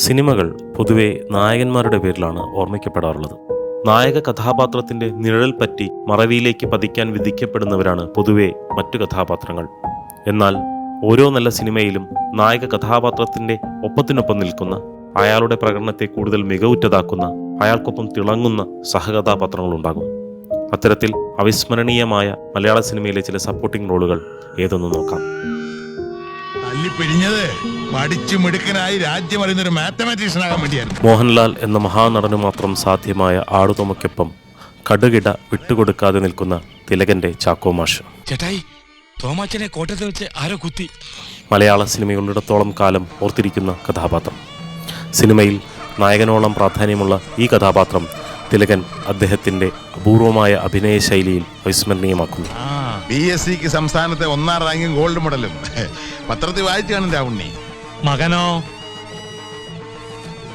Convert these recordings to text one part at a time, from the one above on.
സിനിമകൾ പൊതുവെ നായകന്മാരുടെ പേരിലാണ് ഓർമ്മിക്കപ്പെടാറുള്ളത്. നായക കഥാപാത്രത്തിന്റെ നിഴൽ പറ്റി മറവിയിലേക്ക് പതിക്കാൻ വിധിക്കപ്പെടുന്നവരാണ് പൊതുവെ മറ്റു കഥാപാത്രങ്ങൾ. എന്നാൽ ഓരോ നല്ല സിനിമയിലും നായക കഥാപാത്രത്തിന്റെ ഒപ്പത്തിനൊപ്പം നിൽക്കുന്ന, അയാളുടെ പ്രകടനത്തെ കൂടുതൽ മികവുറ്റതാക്കുന്ന, അയാൾക്കൊപ്പം തിളങ്ങുന്ന സഹകഥാപാത്രങ്ങളുണ്ടാകും. അത്തരത്തിൽ അവിസ്മരണീയമായ മലയാള സിനിമയിലെ ചില സപ്പോർട്ടിംഗ് റോളുകൾ ഏതൊന്നും നോക്കാം. മോഹൻലാൽ എന്ന മഹാനടന് മാത്രം സാധ്യമായ ആടുതോമയ്ക്കൊപ്പം കടുകിട വിട്ടുകൊടുക്കാതെ നിൽക്കുന്ന തിലകന്റെ ചാക്കോ മാഷ്. മലയാള സിനിമയുള്ളിടത്തോളം കാലം ഓർത്തിരിക്കുന്ന കഥാപാത്രം. സിനിമയിൽ നായകനോളം പ്രാധാന്യമുള്ള ഈ കഥാപാത്രം തിലകൻ അദ്ദേഹത്തിന്റെ അപൂർവമായ അഭിനയ ശൈലിയിൽ അവിസ്മരണീയമാക്കുന്നു. BSc സംസ്ഥാനത്തെ 1ാം റാങ്കും ഗോൾഡ് മെഡലും പത്രത്തിൽ വായിച്ചു കാണും. ഉണ്ണി മകനോ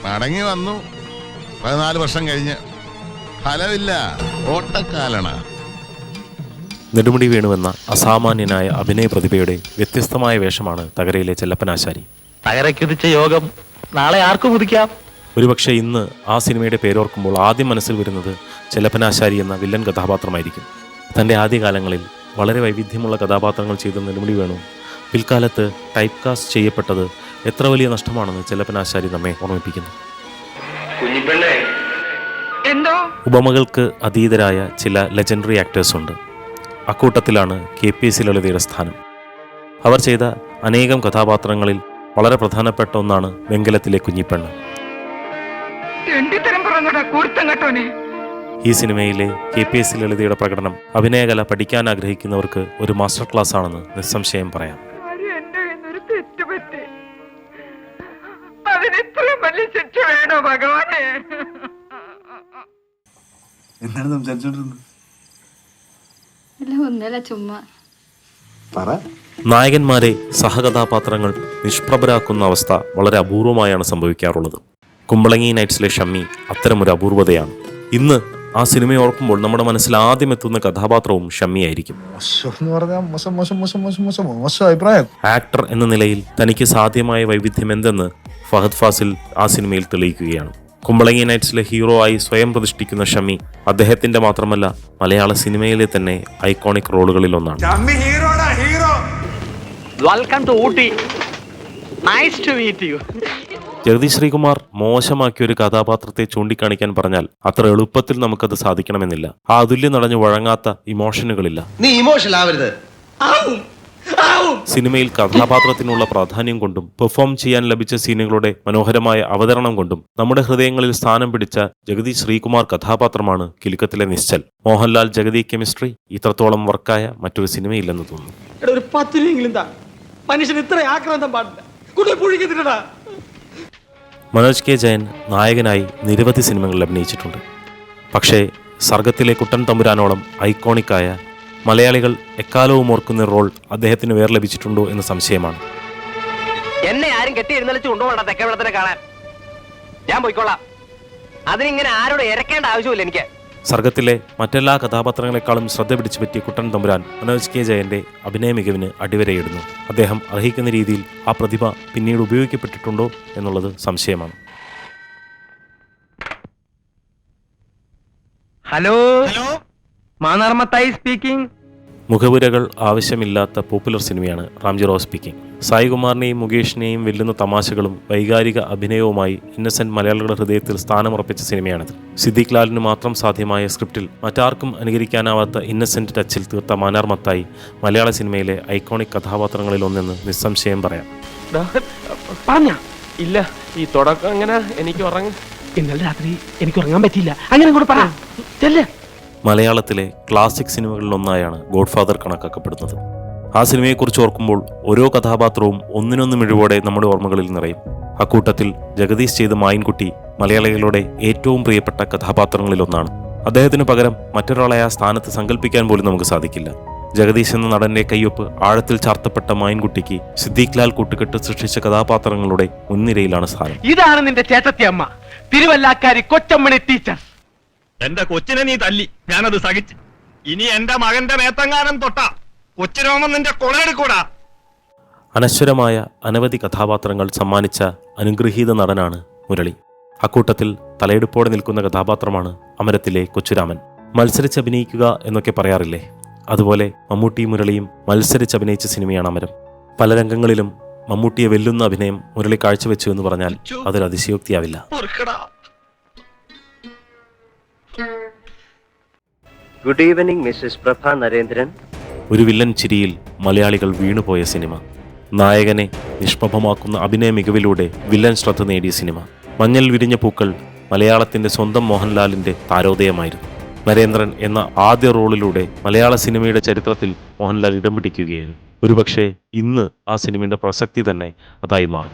മടങ്ങി വന്നു 14 വർഷം കഴിഞ്ഞ്. ഫലമില്ല, ഓട്ടക്കാലണ. നെടുമുടി വേണുവെന്ന അസാമാന്യനായ അഭിനയ പ്രതിഭയുടെ വ്യത്യസ്തമായ വേഷമാണ് തകരയിലെ ചെല്ലപ്പനാശാരി. തകരയ്ക്കുതിച്ച യോഗം നാളെ ആർക്കും ഉദിക്കാം. ഒരുപക്ഷെ ഇന്ന് ആ സിനിമയുടെ പേരോർക്കുമ്പോൾ ആദ്യം മനസ്സിൽ വരുന്നത് ചെല്ലപ്പനാശാരി എന്ന വില്ലൻ കഥാപാത്രമായിരിക്കും. തൻ്റെ ആദ്യകാലങ്ങളിൽ വളരെ വൈവിധ്യമുള്ള കഥാപാത്രങ്ങൾ ചെയ്ത നെടുമുടി വേണു പിൽക്കാലത്ത് ടൈപ്പ് കാസ്റ്റ് ചെയ്യപ്പെട്ടത് എത്ര വലിയ നഷ്ടമാണെന്ന് ചെല്ലപ്പനാശാരി നമ്മെ ഓർമ്മിപ്പിക്കുന്നു. ഉപമകൾക്ക് അതീതരായ ചില ലെജൻഡറി ആക്ടേഴ്സ് ഉണ്ട്. അക്കൂട്ടത്തിലാണ് KPS ലളിതയുടെ സ്ഥാനം. അവർ ചെയ്ത അനേകം കഥാപാത്രങ്ങളിൽ വളരെ പ്രധാനപ്പെട്ട ഒന്നാണ് വെങ്കലത്തിലെ കുഞ്ഞിപ്പെണ്ണ്. ഈ സിനിമയിലെ KPS ലളിതയുടെ പ്രകടനം അഭിനയകല പഠിക്കാൻ ആഗ്രഹിക്കുന്നവർക്ക് ഒരു മാസ്റ്റർ ക്ലാസ് ആണെന്ന് നിസ്സംശയം പറയാം. നായകന്മാരെ സഹകഥാപാത്രങ്ങൾ നിഷ്പ്രഭരാക്കുന്ന അവസ്ഥ വളരെ അപൂർവമായാണ് സംഭവിക്കാറുള്ളത്. കുമ്പളങ്ങി നൈറ്റ്സിലെ ഷമ്മി അത്തരമൊരു അപൂർവതയാണ്. ഇന്ന് ആ സിനിമ ഓർക്കുമ്പോൾ നമ്മുടെ മനസ്സിൽ ആദ്യം എത്തുന്ന കഥാപാത്രവും ഷമ്മിയായിരിക്കും. ആക്ടർ എന്ന നിലയിൽ തനിക്ക് സാധ്യമായ വൈവിധ്യം എന്തെന്ന് ഫഹദ് ഫാസിൽ ആ സിനിമയിൽ തെളിയിക്കുകയാണ്. കുമ്പളങ്ങി നൈറ്റ്സിലെ ഹീറോ ആയി സ്വയം പ്രതിഷ്ഠിക്കുന്ന ഷമ്മി അദ്ദേഹത്തിന്റെ മാത്രമല്ല മലയാള സിനിമയിലെ തന്നെ ഐക്കോണിക് റോളുകളിൽ ഒന്നാണ്. ജഗദീഷ് ശ്രീകുമാർ മോശമാക്കിയ ഒരു കഥാപാത്രത്തെ ചൂണ്ടിക്കാണിക്കാൻ പറഞ്ഞാൽ അത്ര എളുപ്പത്തിൽ നമുക്കത് സാധിക്കണമെന്നില്ല. ആ അതുല്യം നടഞ്ഞു വഴങ്ങാത്ത ഇമോഷനുകളില്ല. സിനിമയിൽ കഥാപാത്രത്തിനുള്ള പ്രാധാന്യം കൊണ്ടും പെർഫോം ചെയ്യാൻ ലഭിച്ച സീനുകളുടെ മനോഹരമായ അവതരണം കൊണ്ടും നമ്മുടെ ഹൃദയങ്ങളിൽ സ്ഥാനം പിടിച്ച ജഗദീഷ് ശ്രീകുമാർ കഥാപാത്രമാണ് കിലുക്കത്തിലെ നിശ്ചൽ. മോഹൻലാൽ ജഗതി കെമിസ്ട്രി ഇത്രത്തോളം വർക്കായ മറ്റൊരു സിനിമയില്ലെന്ന് തോന്നുന്നു. മനോജ് K. ജയൻ നായകനായി നിരവധി സിനിമകളിൽ അഭിനയിച്ചിട്ടുണ്ട്. പക്ഷേ സർഗത്തിലെ കുട്ടൻ തമ്പുരാനോളം ഐക്കോണിക്കായ, മലയാളികൾ എക്കാലവും ഓർക്കുന്ന റോൾ അദ്ദേഹത്തിന് വേറെ ലഭിച്ചിട്ടുണ്ടോ എന്ന് സംശയമാണ്. എന്നെ ആരും കെട്ടി എഴുന്നള്ളിച്ച് കൊണ്ടുപോകണ്ട തെക്കേവളത്തിനെ കാണാൻ. ഞാൻ പോയിക്കൊള്ളാം. അതിനിങ്ങനെ ആരോട് ഇരക്കേണ്ട ആവശ്യമില്ല എനിക്ക്. സർഗത്തിലെ മറ്റെല്ലാ കഥാപാത്രങ്ങളെക്കാളും ശ്രദ്ധ പിടിച്ചു പറ്റിയ കുട്ടൻ തമ്പുരാൻ മനോജ് K. ജയന്റെ അഭിനയ മികവിന് അടിവരയിടുന്നു. അദ്ദേഹം അർഹിക്കുന്ന രീതിയിൽ ആ പ്രതിഭ പിന്നീട് ഉപയോഗിക്കപ്പെട്ടിട്ടുണ്ടോ എന്നുള്ളത് സംശയമാണ്. Hello, മാനാർമത്തായി speaking. മുഖപുരകൾ ആവശ്യമില്ലാത്ത പോപ്പുലർ സിനിമയാണ് റാംജി റാവു സ്പീക്കിംഗ്. സായികുമാറിനെയും മുകേഷിനെയും വെല്ലുന്ന തമാശകളും വൈകാരിക അഭിനയവുമായി ഇന്നസെന്റ് മലയാളികളുടെ ഹൃദയത്തിൽ സ്ഥാനമുറപ്പിച്ച സിനിമയാണിത്. സിദ്ദീഖ് ലാലിന് മാത്രം സാധ്യമായ സ്ക്രിപ്റ്റിൽ മറ്റാർക്കും അനുകരിക്കാനാവാത്ത ഇന്നസെന്റ് ടച്ചിൽ തീർത്ത മാനാർമത്തായി മലയാള സിനിമയിലെ ഐക്കോണിക് കഥാപാത്രങ്ങളിൽ ഒന്നെന്ന് നിസ്സംശയം പറയാം. ഇല്ല, ഈ തുടക്കം അങ്ങനെ എനിക്ക് ഇന്നലെ രാത്രി എനിക്ക് ഉറങ്ങാൻ പറ്റിയില്ല. അങ്ങനെ കൂടെ പറ. മലയാളത്തിലെ ക്ലാസിക് സിനിമകളിലൊന്നായാണ് ഗോഡ്ഫാദർ കണക്കാക്കപ്പെടുന്നത്. ആ സിനിമയെക്കുറിച്ച് ഓർക്കുമ്പോൾ ഓരോ കഥാപാത്രവും ഒന്നിനൊന്ന് മിഴിവോടെ നമ്മുടെ ഓർമ്മകളിൽ നിറയും. അക്കൂട്ടത്തിൽ ജഗദീഷ് ചെയ്ത മായിൻകുട്ടി മലയാളികളുടെ ഏറ്റവും പ്രിയപ്പെട്ട കഥാപാത്രങ്ങളിലൊന്നാണ്. അദ്ദേഹത്തിന് പകരം മറ്റൊരാളെ ആ സ്ഥാനത്ത് സങ്കല്പിക്കാൻ പോലും നമുക്ക് സാധിക്കില്ല. ജഗദീഷ് എന്ന നടന്റെ കയ്യൊപ്പ് ആഴത്തിൽ ചാർത്തപ്പെട്ട മായിൻകുട്ടിക്ക് സിദ്ദീഖ് ലാൽ കൂട്ടുകെട്ട് സൃഷ്ടിച്ച കഥാപാത്രങ്ങളുടെ മുൻനിരയിലാണ് സ്ഥാനം. ഇതാണ് നിന്റെ ചേട്ടത്തി അമ്മ, തിരുവല്ലാക്കാരി കൊച്ചമ്മണി ടീച്ചർ. എന്റെ കൊച്ചിനെ നീ തല്ലി, ഞാനത് സഹിച്ചു. ഇനി എന്റെ മകന്റെ മേത്തങ്ങാനം തൊട്ട കൊച്ചിരോമം നിന്റെ കൊളയെടുക്കൂടാ. അനശ്വരമായ അനവധി കഥാപാത്രങ്ങൾ സമ്മാനിച്ച അനുഗ്രഹീത നടനാണ് മുരളി. അക്കൂട്ടത്തിൽ തലയെടുപ്പോടെ നിൽക്കുന്ന കഥാപാത്രമാണ് അമരത്തിലെ കൊച്ചുരാമൻ. മത്സരിച്ചഭിനയിക്കുക എന്നൊക്കെ പറയാറില്ലേ, അതുപോലെ മമ്മൂട്ടിയും മുരളിയും മത്സരിച്ചഭിനയിച്ച സിനിമയാണ് അമരം. പല രംഗങ്ങളിലും മമ്മൂട്ടിയെ വെല്ലുന്ന അഭിനയം മുരളി കാഴ്ചവെച്ചു എന്ന് പറഞ്ഞാൽ അതൊരു അതിശയോക്തിയാവില്ല. ഗുഡ് ഈവനിങ് മിസ്സസ് പ്രഭ നരേന്ദ്രൻ. ഒരു വില്ലൻ ചിരിയിൽ മലയാളികൾ വീണുപോയ സിനിമ. നായകനെ നിഷ്പ്രഭമാക്കുന്ന അഭിനയ മികവിലൂടെ വില്ലൻ ശ്രദ്ധ നേടിയ സിനിമ. മഞ്ഞൾ വിരിഞ്ഞ പൂക്കൾ മലയാളത്തിന്റെ സ്വന്തം മോഹൻലാലിന്റെ താരോദയമായിരുന്നു. നരേന്ദ്രൻ എന്ന ആദ്യ റോളിലൂടെ മലയാള സിനിമയുടെ ചരിത്രത്തിൽ മോഹൻലാൽ ഇടം പിടിക്കുകയായിരുന്നു. ഒരുപക്ഷെ ഇന്ന് ആ സിനിമയുടെ പ്രസക്തി തന്നെ അതായി മാറി.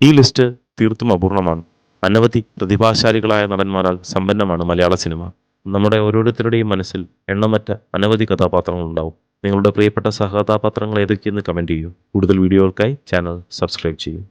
ഈ ലിസ്റ്റ് തീർത്തും അപൂർണമാണ്. അനവധി പ്രതിഭാശാലികളായ നടന്മാരാൽ സമ്പന്നമാണ് മലയാള സിനിമ. നമ്മുടെ ഓരോരുത്തരുടെയും മനസ്സിൽ എണ്ണമറ്റ അനവധി കഥാപാത്രങ്ങളുണ്ടാവും. നിങ്ങളുടെ പ്രിയപ്പെട്ട സഹകഥാപാത്രങ്ങൾ ഏതൊക്കെയെന്ന് കമൻറ്റ് ചെയ്യൂ. കൂടുതൽ വീഡിയോകൾക്കായി ചാനൽ സബ്സ്ക്രൈബ് ചെയ്യൂ.